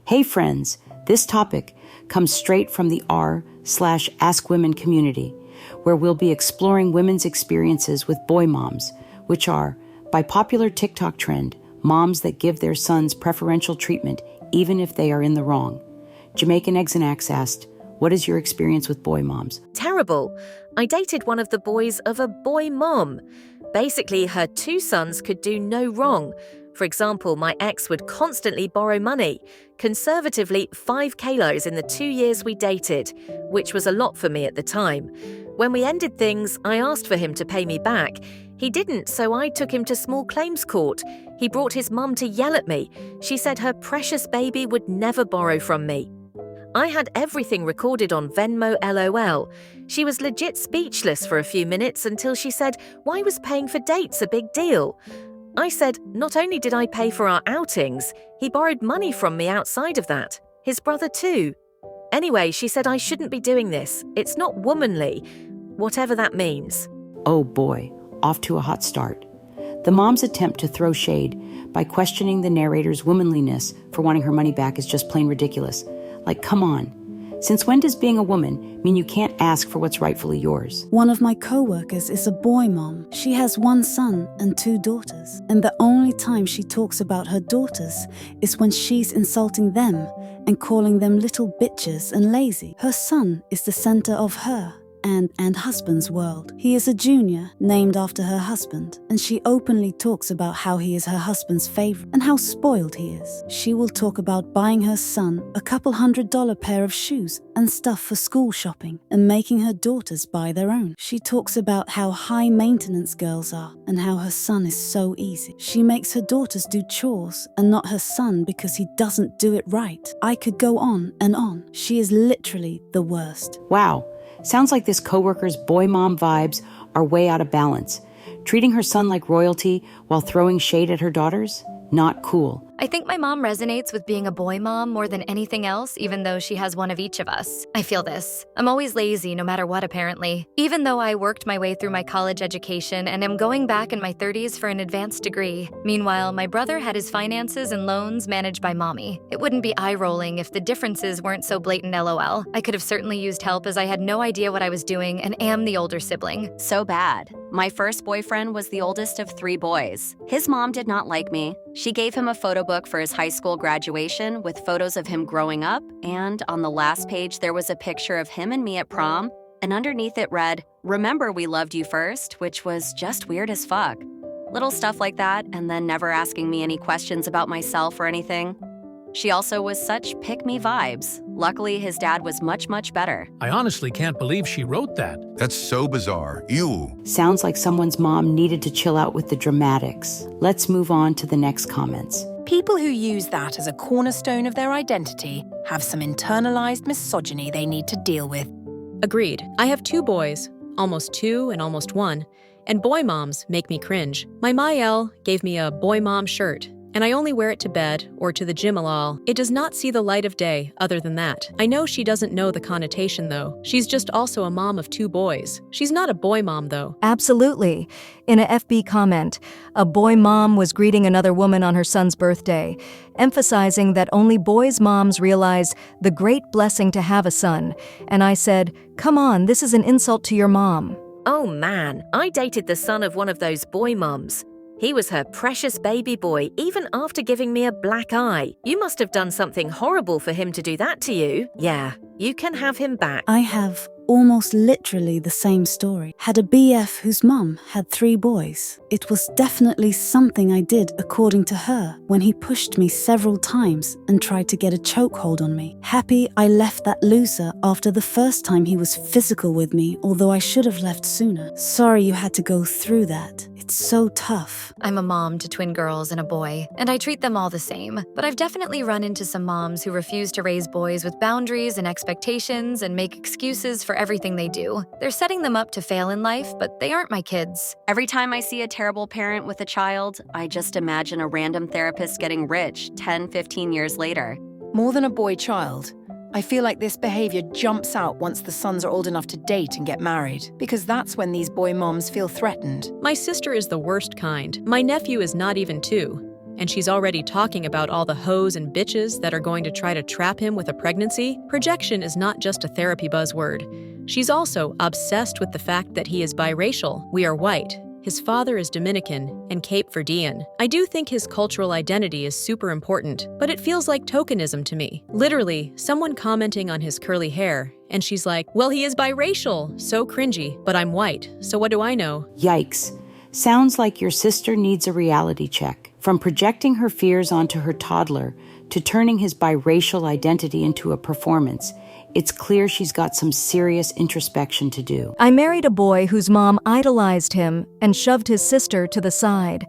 Hey friends, this topic comes straight from the r/AskWomen community, where we'll be exploring women's experiences with boy moms, which are, by popular TikTok trend, moms that give their sons preferential treatment even if they are in the wrong. Jamaican Eggs and Axe asked, what is your experience with boy moms? Terrible. I dated one of the boys of a boy mom. Basically, her two sons could do no wrong. For example, my ex would constantly borrow money, conservatively 5 kilos in the 2 years we dated, which was a lot for me at the time. When we ended things, I asked for him to pay me back. He didn't, so I took him to small claims court. He brought his mum to yell at me. She said her precious baby would never borrow from me. I had everything recorded on Venmo LOL. She was legit speechless for a few minutes until she said, why was paying for dates a big deal? I said, not only did I pay for our outings, he borrowed money from me outside of that. His brother too. Anyway, she said I shouldn't be doing this. It's not womanly, whatever that means. Oh boy, off to a hot start. The mom's attempt to throw shade by questioning the narrator's womanliness for wanting her money back is just plain ridiculous. Like, come on. Since when does being a woman mean you can't ask for what's rightfully yours? One of my co-workers is a boy mom. She has 1 son and 2 daughters. And the only time she talks about her daughters is when she's insulting them and calling them little bitches and lazy. Her son is the center of her and husband's world. He is a junior named after her husband, and she openly talks about how he is her husband's favorite and how spoiled he is. She will talk about buying her son a couple $100 pair of shoes and stuff for school shopping and making her daughters buy their own. She talks about how high maintenance girls are and how her son is so easy. She makes her daughters do chores and not her son because he doesn't do it right. I could go on and on. She is literally the worst. Wow. Sounds like this coworker's boy mom vibes are way out of balance. Treating her son like royalty while throwing shade at her daughters? Not cool. I think my mom resonates with being a boy mom more than anything else, even though she has one of each of us. I feel this. I'm always lazy no matter what, apparently. Even though I worked my way through my college education and am going back in my 30s for an advanced degree. Meanwhile, my brother had his finances and loans managed by mommy. It wouldn't be eye-rolling if the differences weren't so blatant LOL. I could have certainly used help as I had no idea what I was doing and am the older sibling. So bad. My first boyfriend was the oldest of 3 boys. His mom did not like me. She gave him a photo book for his high school graduation with photos of him growing up, and on the last page there was a picture of him and me at prom, and underneath it read, "Remember we loved you first," which was just weird as fuck. Little stuff like that, and then never asking me any questions about myself or anything. She also was such pick-me vibes. Luckily, his dad was much, much better. I honestly can't believe she wrote that. That's so bizarre. Ew. Sounds like someone's mom needed to chill out with the dramatics. Let's move on to the next comments. People who use that as a cornerstone of their identity have some internalized misogyny they need to deal with. Agreed. I have 2 boys, almost 2 and almost 1, and boy moms make me cringe. My Mael gave me a boy mom shirt, and I only wear it to bed or to the gym lol. It does not see the light of day other than that. I know she doesn't know the connotation though. She's just also a mom of 2 boys. She's not a boy mom though. Absolutely. In a FB comment, a boy mom was greeting another woman on her son's birthday, emphasizing that only boys' moms realize the great blessing to have a son. And I said, come on, this is an insult to your mom. Oh man, I dated the son of one of those boy mums. He was her precious baby boy, even after giving me a black eye. You must have done something horrible for him to do that to you. Yeah, you can have him back. I have almost literally the same story. Had a BF whose mum had 3 boys. It was definitely something I did according to her when he pushed me several times and tried to get a chokehold on me. Happy I left that loser after the first time he was physical with me, although I should have left sooner. Sorry you had to go through that. It's so tough. I'm a mom to twin girls and a boy, and I treat them all the same. But I've definitely run into some moms who refuse to raise boys with boundaries and expectations and make excuses for everything they do. They're setting them up to fail in life, but they aren't my kids. Every time I see a terrible parent with a child, I just imagine a random therapist getting rich 10, 15 years later. More than a boy child, I feel like this behavior jumps out once the sons are old enough to date and get married, because that's when these boy moms feel threatened. My sister is the worst kind. My nephew is not even 2. and she's already talking about all the hoes and bitches that are going to try to trap him with a pregnancy, projection is not just a therapy buzzword. She's also obsessed with the fact that he is biracial. We are white. His father is Dominican and Cape Verdean. I do think his cultural identity is super important, but it feels like tokenism to me. Literally, someone commenting on his curly hair, and she's like, well, he is biracial, so cringy, but I'm white, so what do I know? Yikes. Sounds like your sister needs a reality check. From projecting her fears onto her toddler to turning his biracial identity into a performance, it's clear she's got some serious introspection to do. I married a boy whose mom idolized him and shoved his sister to the side.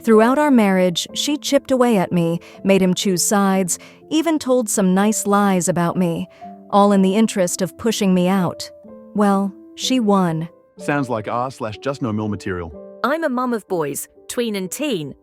Throughout our marriage, she chipped away at me, made him choose sides, even told some nice lies about me, all in the interest of pushing me out. Well, she won. Sounds like r/just no mill material. I'm a mum of boys, tween and teen.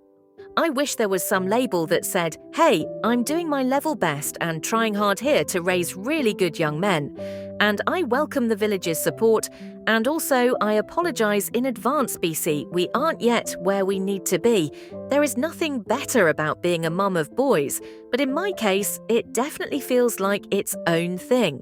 I wish there was some label that said, hey, I'm doing my level best and trying hard here to raise really good young men. And I welcome the village's support, and also I apologize in advance, BC. We aren't yet where we need to be. There is nothing better about being a mum of boys, but in my case, it definitely feels like its own thing.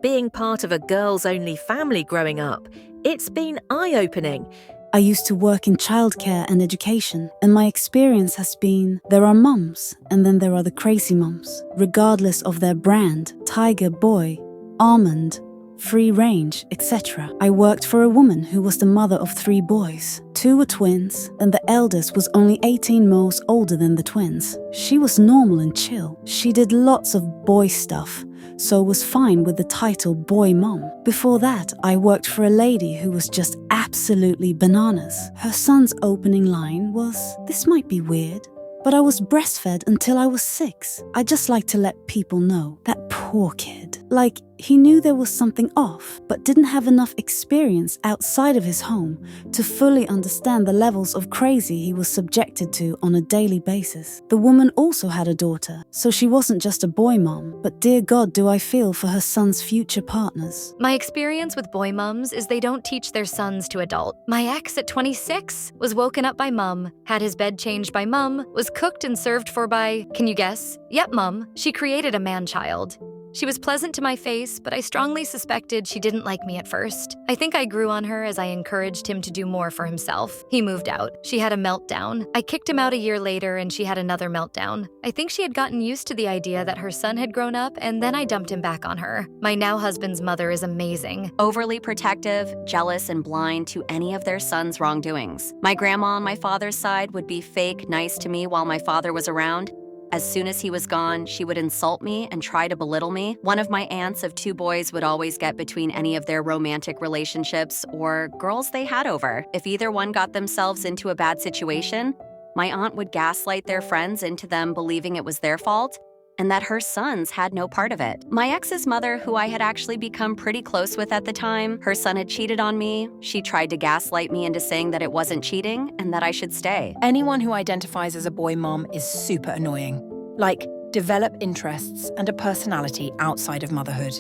Being part of a girls-only family growing up, it's been eye-opening. I used to work in childcare and education, and my experience has been there are mums, and then there are the crazy mums, regardless of their brand, tiger, boy, almond, free range, etc. I worked for a woman who was the mother of 3 boys. 2 were twins, and the eldest was only 18 months older than the twins. She was normal and chill. She did lots of boy stuff, so was fine with the title boy mom. Before that, I worked for a lady who was just absolutely bananas. Her son's opening line was, "This might be weird, but I was breastfed until I was 6. I just like to let people know." That poor kid. Like, he knew there was something off, but didn't have enough experience outside of his home to fully understand the levels of crazy he was subjected to on a daily basis. The woman also had a daughter, so she wasn't just a boy mom, but dear God, do I feel for her son's future partners. My experience with boy mums is they don't teach their sons to adult. My ex at 26 was woken up by mum, had his bed changed by mum, was cooked and served for by, can you guess? Yep, mum. She created a man-child. She was pleasant to my face, but I strongly suspected she didn't like me at first. I think I grew on her as I encouraged him to do more for himself. He moved out. She had a meltdown. I kicked him out a year later and she had another meltdown. I think she had gotten used to the idea that her son had grown up, and then I dumped him back on her. My now husband's mother is amazing. Overly protective, jealous, and blind to any of their son's wrongdoings. My grandma on my father's side would be fake nice to me while my father was around. As soon as he was gone, she would insult me and try to belittle me. One of my aunts of 2 boys would always get between any of their romantic relationships or girls they had over. If either one got themselves into a bad situation, my aunt would gaslight their friends into them believing it was their fault and that her sons had no part of it. My ex's mother, who I had actually become pretty close with at the time, her son had cheated on me. She tried to gaslight me into saying that it wasn't cheating and that I should stay. Anyone who identifies as a boy mom is super annoying. Like, develop interests and a personality outside of motherhood.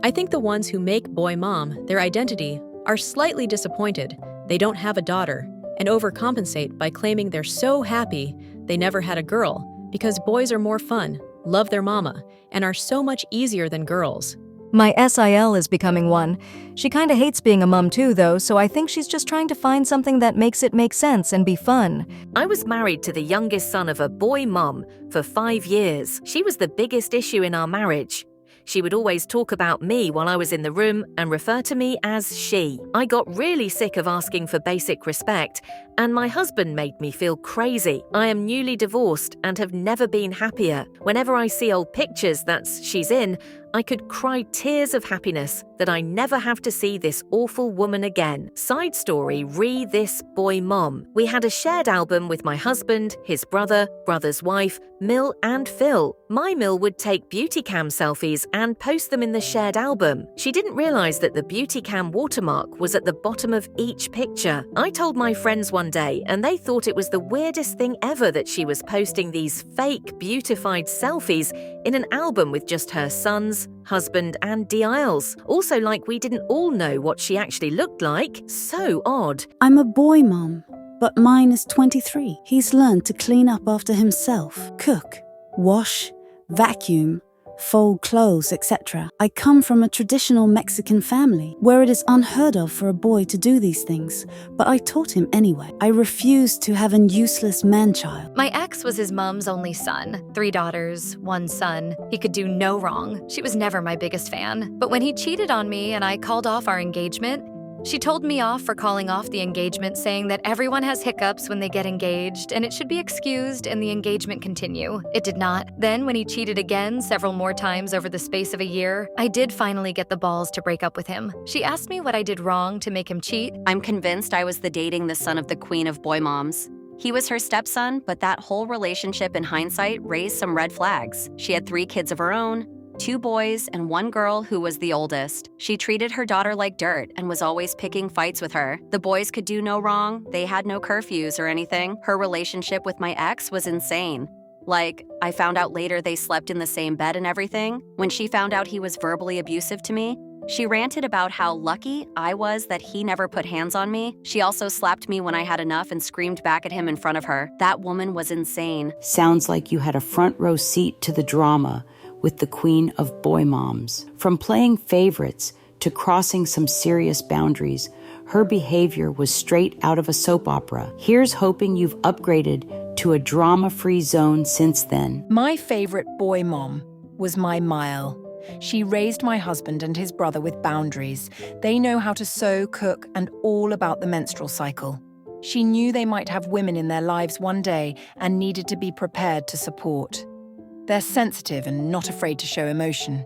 I think the ones who make boy mom their identity are slightly disappointed they don't have a daughter and overcompensate by claiming they're so happy they never had a girl because boys are more fun, love their mama, and are so much easier than girls. My SIL is becoming one. She kinda hates being a mum too, though, so I think she's just trying to find something that makes it make sense and be fun. I was married to the youngest son of a boy mum for 5 years. She was the biggest issue in our marriage. She would always talk about me while I was in the room and refer to me as she. I got really sick of asking for basic respect, and my husband made me feel crazy. I am newly divorced and have never been happier. Whenever I see old pictures that she's in, I could cry tears of happiness that I never have to see this awful woman again. Side story, re this boy mom. We had a shared album with my husband, his brother, brother's wife, Mill and Phil. My Mill would take beauty cam selfies and post them in the shared album. She didn't realize that the beauty cam watermark was at the bottom of each picture. I told my friends one day and they thought it was the weirdest thing ever that she was posting these fake beautified selfies in an album with just her sons, husband, and DILs. Also, like we didn't all know what she actually looked like. So odd. I'm a boy mom. but mine is 23. He's learned to clean up after himself, cook, wash, vacuum, fold clothes, etc. I come from a traditional Mexican family where it is unheard of for a boy to do these things, but I taught him anyway. I refused to have an useless man-child. My ex was his mom's only son. 3 daughters, 1 son. He could do no wrong. She was never my biggest fan. But when he cheated on me and I called off our engagement, she told me off for calling off the engagement, saying that everyone has hiccups when they get engaged and it should be excused and the engagement continue. It did not. Then, when he cheated again several more times over the space of a year, I did finally get the balls to break up with him. She asked me what I did wrong to make him cheat. I'm convinced I was dating the son of the queen of boy moms. He was her stepson, but that whole relationship in hindsight raised some red flags. She had 3 kids of her own, 2 boys and 1 girl who was the oldest. She treated her daughter like dirt and was always picking fights with her. The boys could do no wrong. They had no curfews or anything. Her relationship with my ex was insane. Like, I found out later they slept in the same bed and everything. When she found out he was verbally abusive to me, she ranted about how lucky I was that he never put hands on me. She also slapped me when I had enough and screamed back at him in front of her. That woman was insane. Sounds like you had a front row seat to the drama with the queen of boy moms. From playing favorites to crossing some serious boundaries, her behavior was straight out of a soap opera. Here's hoping you've upgraded to a drama-free zone since then. My favorite boy mom was my Mile. She raised my husband and his brother with boundaries. They know how to sew, cook, and all about the menstrual cycle. She knew they might have women in their lives one day and needed to be prepared to support. They're sensitive and not afraid to show emotion.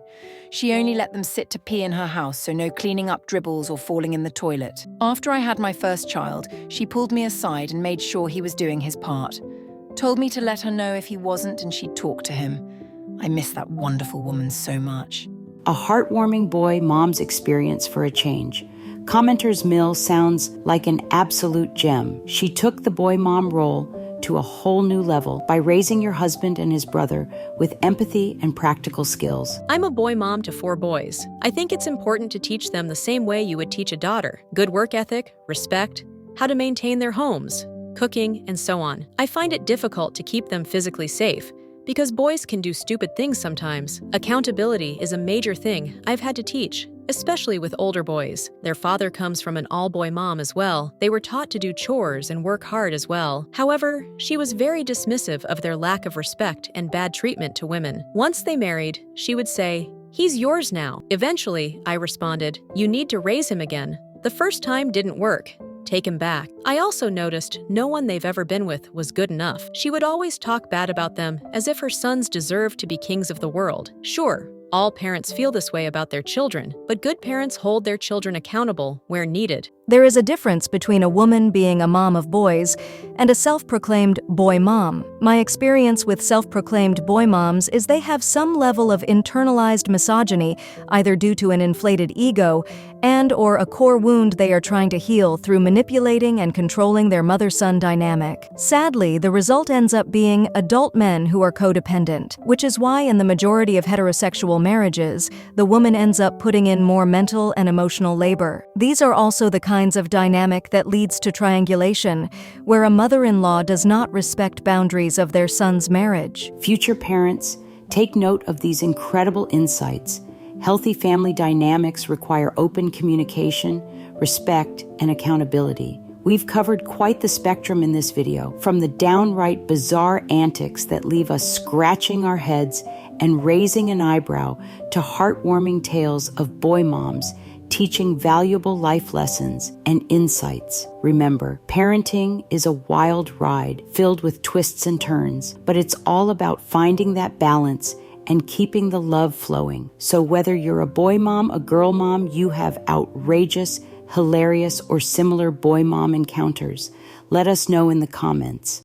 She only let them sit to pee in her house, so no cleaning up dribbles or falling in the toilet. After I had my first child, she pulled me aside and made sure he was doing his part. Told me to let her know if he wasn't and she'd talk to him. I miss that wonderful woman so much. A heartwarming boy mom's experience for a change. Commenter's Mill sounds like an absolute gem. She took the boy mom role to a whole new level by raising your husband and his brother with empathy and practical skills. I'm a boy mom to 4 boys. I think it's important to teach them the same way you would teach a daughter. Good work ethic, respect, how to maintain their homes, cooking, and so on. I find it difficult to keep them physically safe because boys can do stupid things sometimes. Accountability is a major thing I've had to teach, especially with older boys. Their father comes from an all-boy mom as well. They were taught to do chores and work hard as well. However, she was very dismissive of their lack of respect and bad treatment to women. Once they married, she would say, "He's yours now." Eventually, I responded, "You need to raise him again. The first time didn't work. Take him back." I also noticed no one they've ever been with was good enough. She would always talk bad about them as if her sons deserved to be kings of the world. Sure, all parents feel this way about their children, but good parents hold their children accountable where needed. There is a difference between a woman being a mom of boys and a self-proclaimed boy mom. My experience with self-proclaimed boy moms is they have some level of internalized misogyny, either due to an inflated ego and/or a core wound they are trying to heal through manipulating and controlling their mother-son dynamic. Sadly, the result ends up being adult men who are codependent, which is why in the majority of heterosexual marriages, the woman ends up putting in more mental and emotional labor. These are also the kinds of dynamic that leads to triangulation, where a mother-in-law does not respect boundaries of their son's marriage. Future parents, take note of these incredible insights. Healthy family dynamics require open communication, respect, and accountability. We've covered quite the spectrum in this video, from the downright bizarre antics that leave us scratching our heads and raising an eyebrow to heartwarming tales of boy moms teaching valuable life lessons and insights. Remember, parenting is a wild ride filled with twists and turns, but it's all about finding that balance and keeping the love flowing. So whether you're a boy mom, a girl mom, you have outrageous, hilarious, or similar boy mom encounters, let us know in the comments.